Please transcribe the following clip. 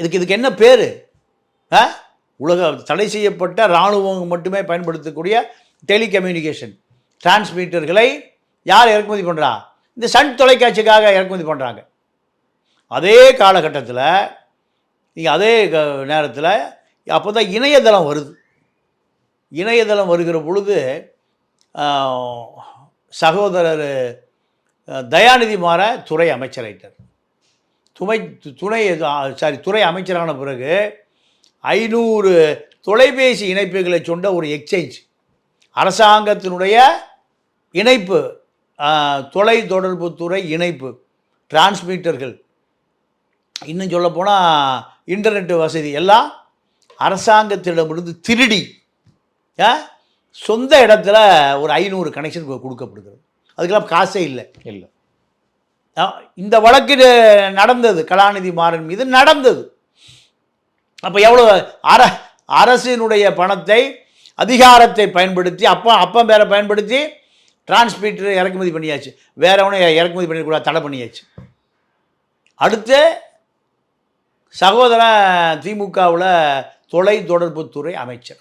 இதுக்கு என்ன பேர்? உலக தடை செய்யப்பட்ட இராணுவம் மட்டுமே பயன்படுத்தக்கூடிய டெலிகம்யூனிகேஷன் டிரான்ஸ்மிட்டர்களை யார் இறக்குமதி பண்ணுறா? இந்த சன் தொலைக்காட்சிக்காக இறக்குமதி பண்ணுறாங்க. அதே காலகட்டத்தில் நீங்கள் அதே நேரத்தில் அப்போ தான் இணையதளம் வருது. இணையதளம் வருகிற பொழுது சகோதரர் தயாநிதி மாற துறை அமைச்சராயிட்டார். துறை அமைச்சரான பிறகு 500 தொலைபேசி இணைப்புகளை சொன்ன ஒரு எக்ஸ்சேஞ்ச், அரசாங்கத்தினுடைய இணைப்பு, தொலை தொடர்பு துறை இணைப்பு, டிரான்ஸ்மிட்டர்கள், இன்னும் சொல்லப்போனால் இன்டர்நெட் வசதி எல்லாம் அரசாங்கத்திடமிருந்து திருடி சொந்த இடத்துல ஒரு 500 கனெக்ஷன் கொடுக்கப்படுகிறது. அதுக்கெல்லாம் காசே இல்லை. இந்த வழக்கு நடந்தது, கலாநிதி மாறன் மீது நடந்தது. அப்போ எவ்வளோ அரசினுடைய பணத்தை, அதிகாரத்தை பயன்படுத்தி அப்பா பேரை பயன்படுத்தி டிரான்ஸ்மிட்டர் இறக்குமதி பண்ணியாச்சு. வேற ஒன்றும் இறக்குமதி பண்ணிக்கூடாது, தடை பண்ணியாச்சு. அடுத்து சகோதரன் திமுகவில் தொலை தொடர்புத்துறை அமைச்சர்.